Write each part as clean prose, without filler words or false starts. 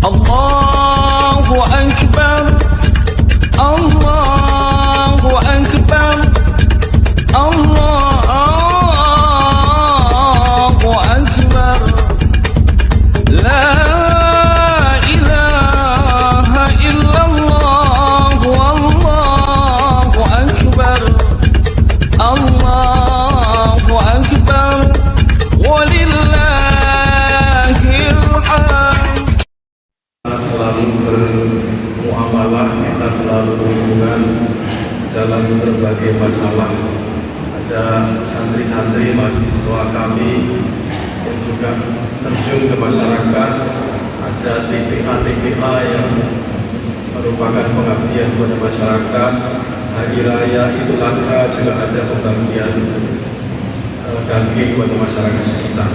Allahu Akbar, Allahu Akbar, Allahu Akbar. La ilaha illallah, Allahu Akbar, Allahu Akbar, walillahil hamd. Selalu bermuamalah, kita selalu berhubungan dalam berbagai masalah. Ada santri-santri mahasiswa kami yang juga terjun ke masyarakat, ada TPA yang merupakan pengabdian kepada masyarakat. Hari Raya Idul Adha juga ada pembagian daging kepada masyarakat sekitar.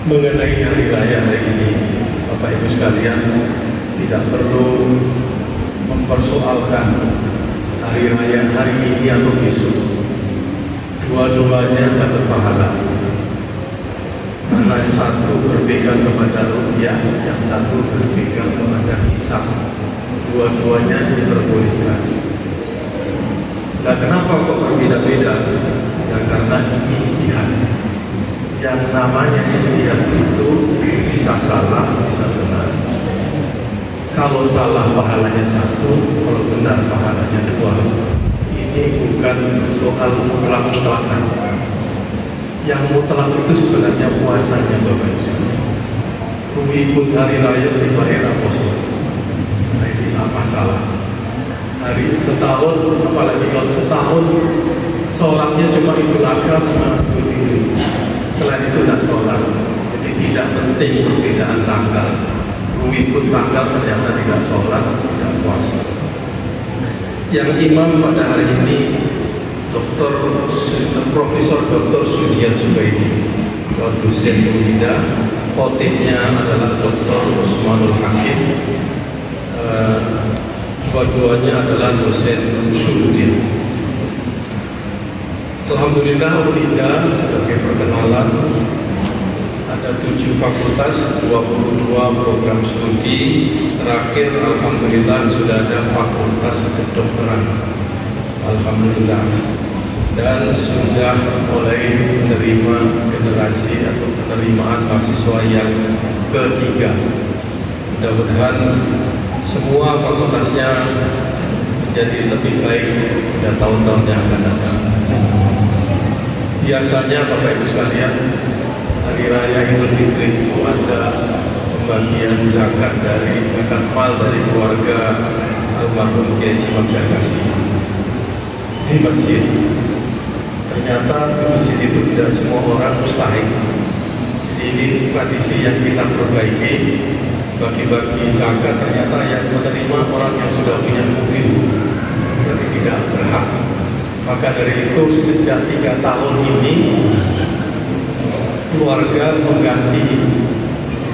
Mengenai hari raya hari ini, Bapak Ibu sekalian, tidak perlu mempersoalkan hari raya hari ini atau besok. Dua-duanya dapat pahala. Karena satu berpegang kepada rupiah, yang satu berpegang kepada hisab. Dua-duanya diperbolehkan. Nah, kenapa kok berbeda-beda? Ya karena ijtihad. Yang namanya ijtihad itu bisa salah, bisa benar. Kalau salah pahalanya satu, kalau benar pahalanya dua. Ini bukan soal mutlak-mutlakan. Yang mutlak itu sebenarnya puasanya, Bapak Ibu. Ikut hari raya di era poso. Nah, ini sama salah. Hari setahun, apalagi kalau setahun sholatnya cuma Idul Adha sama Idul Fitri. Selain itu tidak sholat. Jadi tidak penting perbedaan tanggal. Mengikut tanggal ternyata tidak sholat, tidak puasa. Yang imam pada hari ini Profesor Dr. Sujian Zubaidi, dosen Unida. Khotibnya adalah Dr. Usmanul Hakim. Dua-duanya adalah dosen Syudin. Alhamdulillah Unida sebagai perkenalan ada 7 fakultas, 22 program studi. Terakhir alhamdulillah sudah ada fakultas kedokteran. Alhamdulillah. Dan sudah mulai menerima generasi atau penerimaan mahasiswa yang ketiga. Mudah-mudahan semua fakultasnya menjadi lebih baik pada tahun-tahun yang akan datang. Biasanya Bapak Ibu sekalian, hari raya Idul Fitri itu ada pembagian zakat mal dari keluarga almarhum Kiai Imam Jarkasi di masjid. Ternyata di masjid itu tidak semua orang mustahik. Jadi ini tradisi yang kita perbaiki. Bagi-bagi zakat ternyata yang menerima orang yang sudah punya mobil, berarti tidak berhak. Maka dari itu sejak 3 tahun ini keluarga mengganti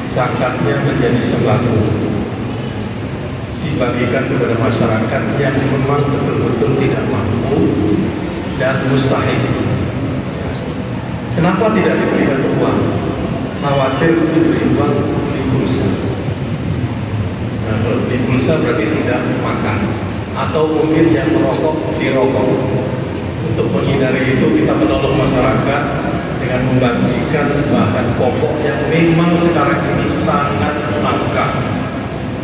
zakatnya menjadi sembako, dibagikan kepada masyarakat yang memang betul-betul tidak mampu dan mustahik. Kenapa tidak diberikan uang? Khawatir diberi uang beli pulsa. Nah, kalau beli pulsa berarti tidak makan. Atau mungkin yang merokok beli rokok. Untuk menghindari itu kita menolong masyarakat dengan membagikan bahan pokok yang memang sekarang ini sangat langka.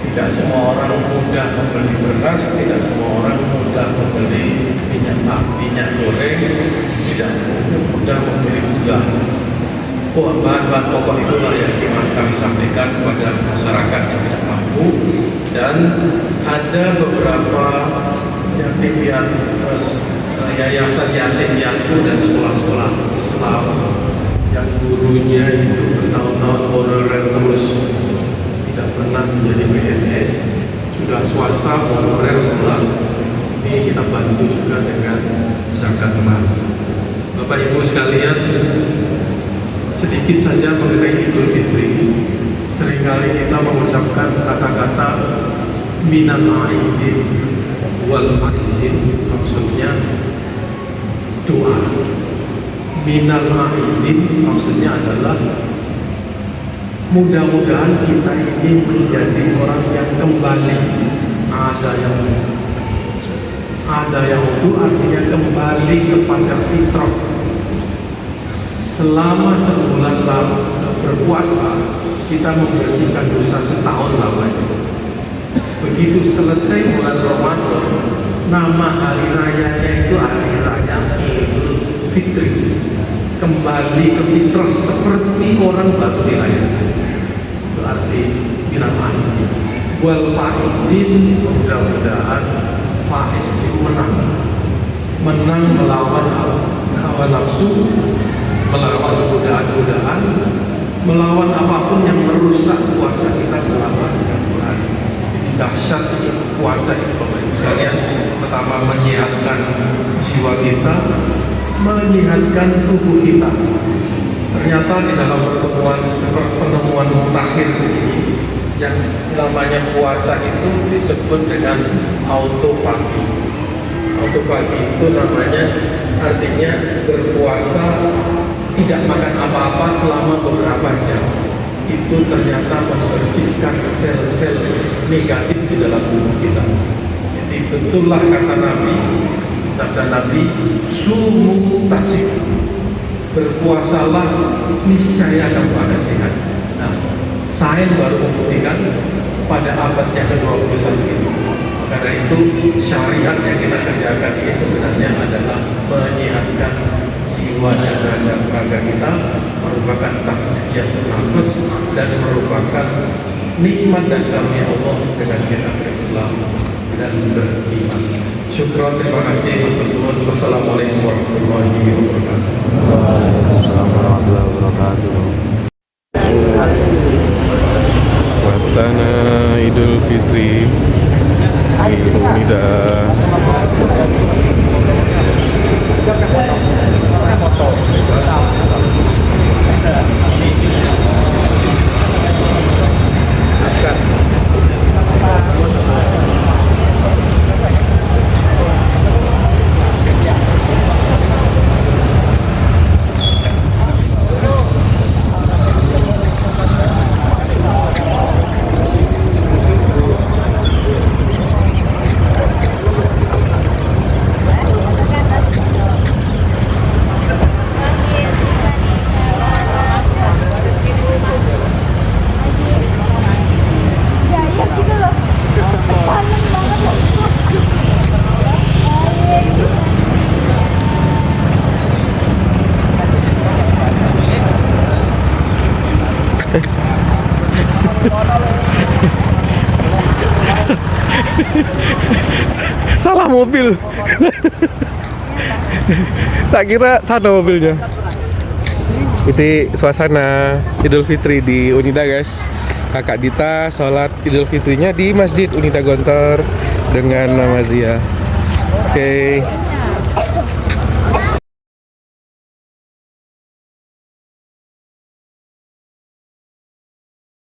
Tidak semua orang mudah membeli beras, tidak semua orang mudah membeli minyak goreng, tidak mudah membeli gula. Bahan-bahan pokok itulah yang kami sampaikan kepada masyarakat yang tidak mampu. Dan ada beberapa yayasan yatim piatu dan sekolah-sekolah Islam yang gurunya itu bertahun-tahun honorer terus, tidak pernah menjadi PNS, sudah swasta honorer pulang. Ini kita bantu juga dengan zakat mal. Bapak Ibu sekalian, sedikit saja mengenai Idul Fitri. Seringkali kita mengucapkan kata-kata minal aidin wal faizin, maksudnya doa. Minal aidin maksudnya adalah Mudah-mudahan kita ini menjadi orang yang kembali. Ada yang itu artinya kembali kepada fitrah. Selama sebulan berpuasa, kita membersihkan dosa setahun lamanya. Begitu selesai bulan Ramadan, nama hari rayanya itu hari raya Idul Fitri. Kembali ke fitrah seperti orang baru dilahirkan. Berarti binatang. Wal faizin, mudah-mudahan faiz itu menang melawan hawa nafsu, melawan godaan-godaan, melawan apapun yang merusak puasa kita selama 30 hari. Jadi dahsyat puasa itu Bapak Ibu sekalian. Pertama, menyehatkan jiwa kita, menyehatkan tubuh kita. Ternyata di dalam penemuan mutakhir ini, yang namanya puasa itu disebut dengan autofagi. Autofagi itu namanya artinya berpuasa tidak makan apa-apa selama beberapa jam. Itu ternyata membersihkan sel-sel negatif di dalam tubuh kita. Jadi betullah kata Nabi, sabda Nabi, sumu tasik, berpuasalah niscaya kamu akan sehat. Nah, sains baru membuktikan pada abadnya ke-21 ini. Karena itu syariat yang kita kerjakan ini sebenarnya adalah menyehatkan jiwa dan raga kita, merupakan tasyiatul nafs dan merupakan nikmat dan karunia Allah dengan kita berislam dan beriman. Syukran, terima kasih teman-teman. Wassalamualaikum warahmatullahi wabarakatuh. Waalaikumsalam warahmatullahi wabarakatuh. Suasana Idul Fitri di Unida. Salah mobil. Tak kira sana mobilnya. Ini suasana Idul Fitri di Unida, guys. Kakak Dita sholat Idul Fitrinya di Masjid Unida Gontor dengan Mama Zia. Oke.